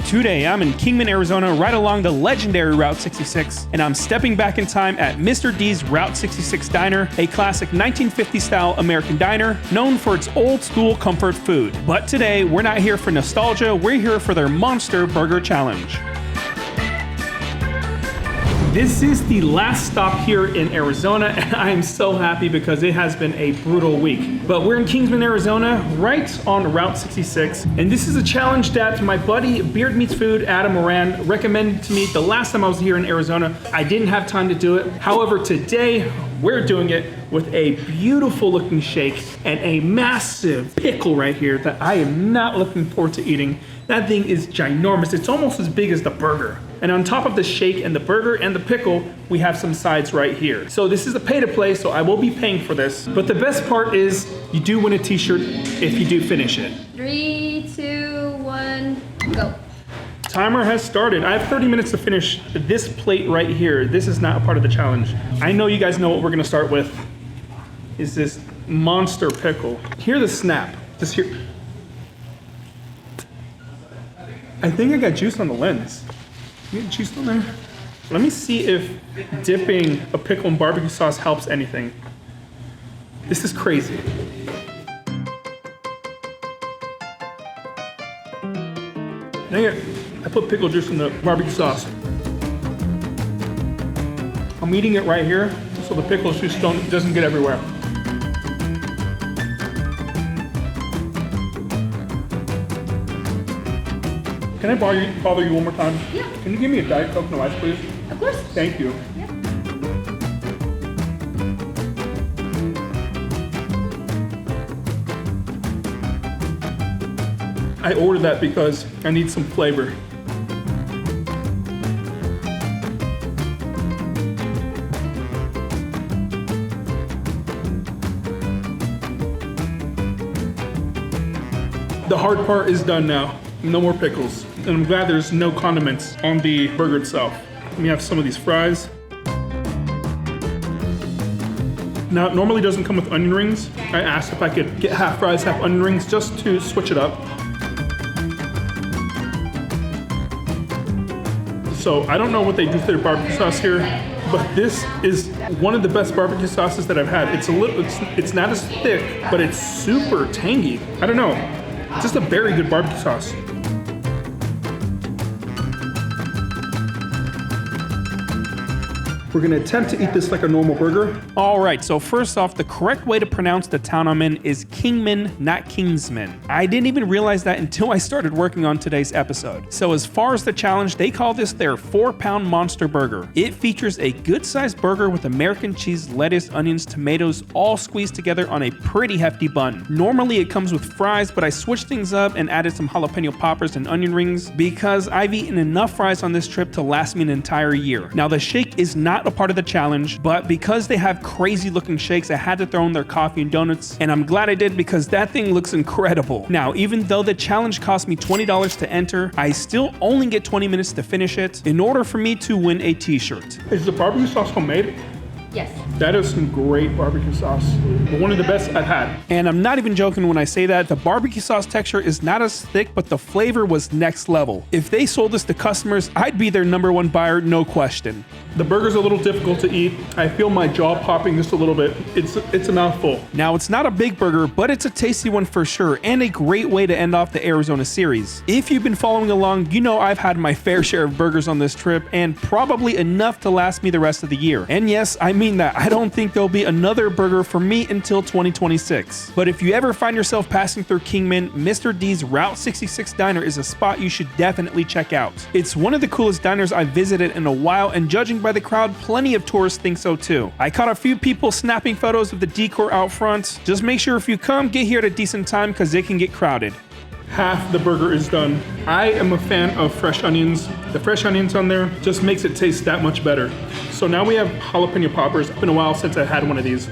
Today, I'm in Kingman, Arizona, right along the legendary Route 66, and I'm stepping back in time at Mr. D's Route 66 Diner, a classic 1950s style American diner known for its old school comfort food. But today, we're not here for nostalgia, we're here for their Monster Burger Challenge. This is the last stop here in Arizona, and I am so happy because it has been a brutal week. But we're in Kingman, Arizona, right on Route 66, and this is a challenge that my buddy Beard Meats Food, Adam Moran, recommended to me the last time I was here in Arizona. I didn't have time to do it. However, today we're doing it with a beautiful looking shake and a massive pickle right here that I am not looking forward to eating. That thing is ginormous. It's almost as big as the burger. And on top of the shake and the burger and the pickle, we have some sides right here. So this is a pay to play, so I will be paying for this. But the best part is you do win a t-shirt if you do finish it. 3, 2, 1, go. Timer has started. I have 30 minutes to finish this plate right here. This is not a part of the challenge. I know you guys know what we're gonna start with. Is this monster pickle. Hear the snap. Just hear. I think I got juice on the lens. You got juice on there? Let me see if dipping a pickle in barbecue sauce helps anything. This is crazy. Dang it. I put pickle juice in the barbecue sauce. I'm eating it right here so the pickle juice doesn't get everywhere. Can I bother you one more time? Yeah. Can you give me a Diet Coke, no ice, please? Of course. Thank you. Yeah. I ordered that because I need some flavor. The hard part is done now. No more pickles. And I'm glad there's no condiments on the burger itself. Let me have some of these fries. Now, it normally doesn't come with onion rings. I asked if I could get half fries, half onion rings, just to switch it up. So I don't know what they do to their barbecue sauce here, but this is one of the best barbecue sauces that I've had. It's not as thick, but it's super tangy. I don't know, just a very good barbecue sauce. We're gonna attempt to eat this like a normal burger. All right, so first off, the correct way to pronounce the town I'm in is Kingman, not Kingsman. I didn't even realize that until I started working on today's episode. So as far as the challenge, they call this their 4-pound monster burger. It features a good-sized burger with American cheese, lettuce, onions, tomatoes, all squeezed together on a pretty hefty bun. Normally it comes with fries, but I switched things up and added some jalapeno poppers and onion rings because I've eaten enough fries on this trip to last me an entire year. Now the shake is not a part of the challenge, but because they have crazy looking shakes, I had to throw in their coffee and donuts, and I'm glad I did because that thing looks incredible. Now, even though the challenge cost me $20 to enter, I still only get 20 minutes to finish it in order for me to win a t-shirt. Is the barbecue sauce homemade? Yes. That is some great barbecue sauce. One of the best I've had. And I'm not even joking when I say that. The barbecue sauce texture is not as thick, but the flavor was next level. If they sold this to customers, I'd be their #1 buyer, no question. The burger's a little difficult to eat. I feel my jaw popping just a little bit. It's a mouthful. Now, it's not a big burger, but it's a tasty one for sure, and a great way to end off the Arizona series. If you've been following along, you know I've had my fair share of burgers on this trip, and probably enough to last me the rest of the year. And yes, I mean that. I don't think there'll be another burger for me until 2026. But if you ever find yourself passing through Kingman, Mr. D's Route 66 Diner is a spot you should definitely check out. It's one of the coolest diners I've visited in a while, and judging by the crowd, plenty of tourists think so too. I caught a few people snapping photos of the decor out front. Just make sure if you come, get here at a decent time because it can get crowded. Half the burger is done. I am a fan of fresh onions. The fresh onions on there just makes it taste that much better. So now we have jalapeno poppers. It's been a while since I had one of these.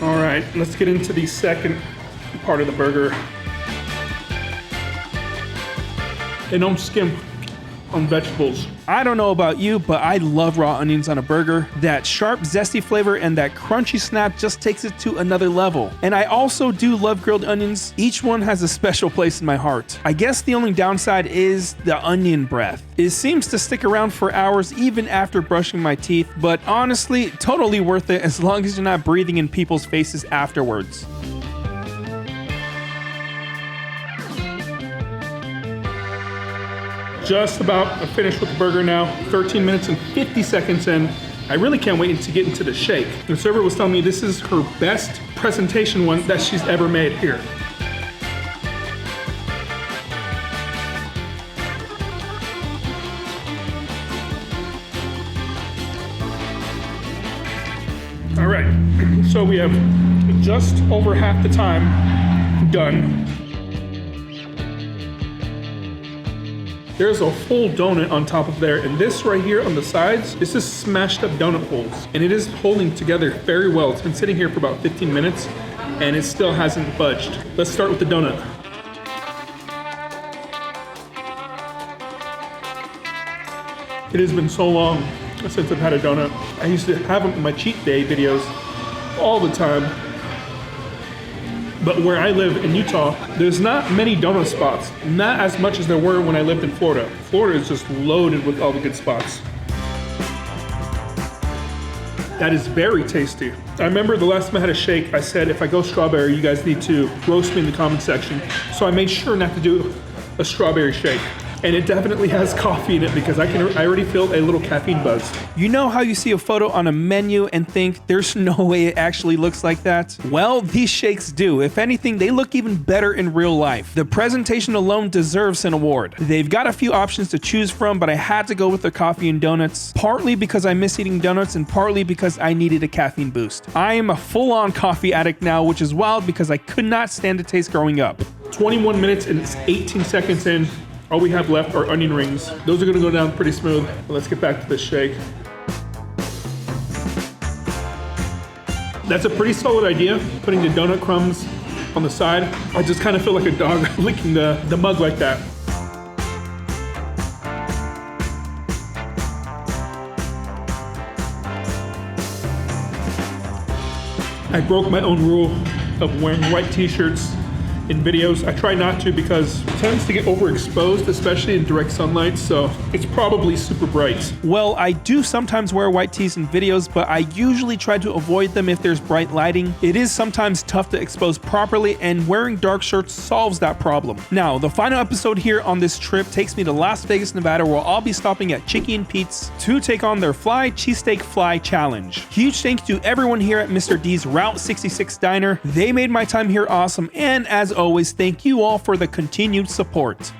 All right, let's get into the second part of the burger. They don't skim. on vegetables. I don't know about you, but I love raw onions on a burger. That sharp, zesty flavor and that crunchy snap just takes it to another level. And I also do love grilled onions. Each one has a special place in my heart. I guess the only downside is the onion breath. It seems to stick around for hours even after brushing my teeth, but honestly, totally worth it as long as you're not breathing in people's faces afterwards. Just about finished with the burger now. 13 minutes and 50 seconds in. I really can't wait to get into the shake. The server was telling me this is her best presentation one that she's ever made here. All right, so we have just over half the time done. There's a full donut on top of there, and this right here on the sides, this is smashed up donut holes, and it is holding together very well. It's been sitting here for about 15 minutes, and it still hasn't budged. Let's start with the donut. It has been so long since I've had a donut. I used to have them in my cheat day videos all the time. But where I live in Utah, there's not many donut spots. Not as much as there were when I lived in Florida. Florida is just loaded with all the good spots. That is very tasty. I remember the last time I had a shake, I said, if I go strawberry, you guys need to roast me in the comment section. So I made sure not to do a strawberry shake. And it definitely has coffee in it because I already feel a little caffeine buzz. You know how you see a photo on a menu and think there's no way it actually looks like that? Well, these shakes do. If anything, they look even better in real life. The presentation alone deserves an award. They've got a few options to choose from, but I had to go with the coffee and donuts, partly because I miss eating donuts and partly because I needed a caffeine boost. I am a full-on coffee addict now, which is wild because I could not stand the taste growing up. 21 minutes and it's 18 seconds in. All we have left are onion rings. Those are gonna go down pretty smooth. But let's get back to this shake. That's a pretty solid idea, putting the donut crumbs on the side. I just kind of feel like a dog licking the mug like that. I broke my own rule of wearing white t-shirts in videos. I try not to because it tends to get overexposed, especially in direct sunlight, so it's probably super bright. Well, I do sometimes wear white tees in videos, but I usually try to avoid them if there's bright lighting. It is sometimes tough to expose properly, and wearing dark shirts solves that problem. Now, the final episode here on this trip takes me to Las Vegas, Nevada, where I'll be stopping at Chicky and Pete's to take on their Fly Cheesesteak Fly Challenge. Huge thank you to everyone here at Mr. D's Route 66 Diner. They made my time here awesome, and as always, thank you all for the continued support.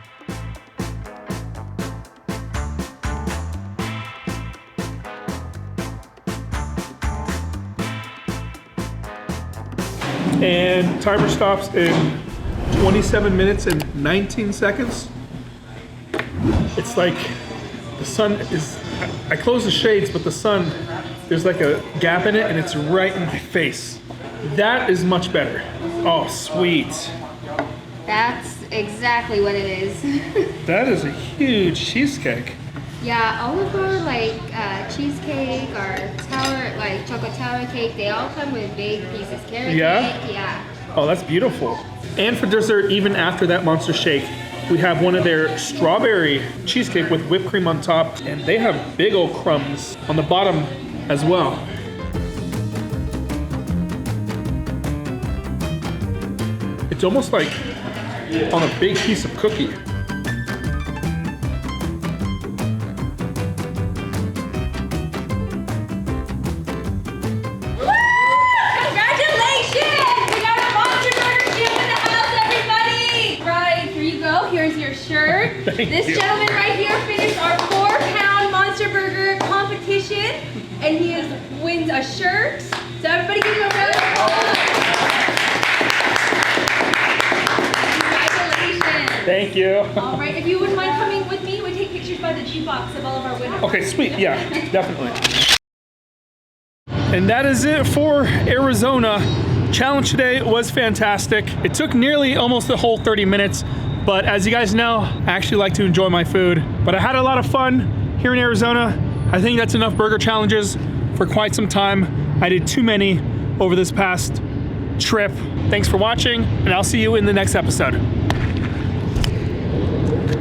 And timer stops in 27 minutes and 19 seconds. It's like the sun is, I close the shades, but the sun, there's like a gap in it and it's right in my face. That is much better. Oh, sweet. That's exactly what it is. That is a huge cheesecake. Yeah, all of our cheesecake, our tower, like chocolate tower cake, they all come with big pieces. Carrot cake, yeah. Oh, that's beautiful. And for dessert, even after that monster shake, we have one of their strawberry cheesecake with whipped cream on top, and they have big old crumbs on the bottom as well. It's almost like on a big piece of cookie. Congratulations! We got a Monster Burger Jim in the house, everybody! Right, here you go. Here's your shirt. This gentleman right here finished our 4-pound Monster Burger competition, and he wins a shirt. So everybody give him a round of applause. Thank you. All right, if you wouldn't mind coming with me, we take pictures by the jukebox of all of our winners. Okay, sweet. Yeah, definitely. And that is it for Arizona. Challenge today was fantastic. It took nearly almost the whole 30 minutes, But as you guys know, I actually like to enjoy my food. But I had a lot of fun here in Arizona. I think that's enough burger challenges for quite some time. I did too many over this past trip. Thanks for watching, and I'll see you in the next episode.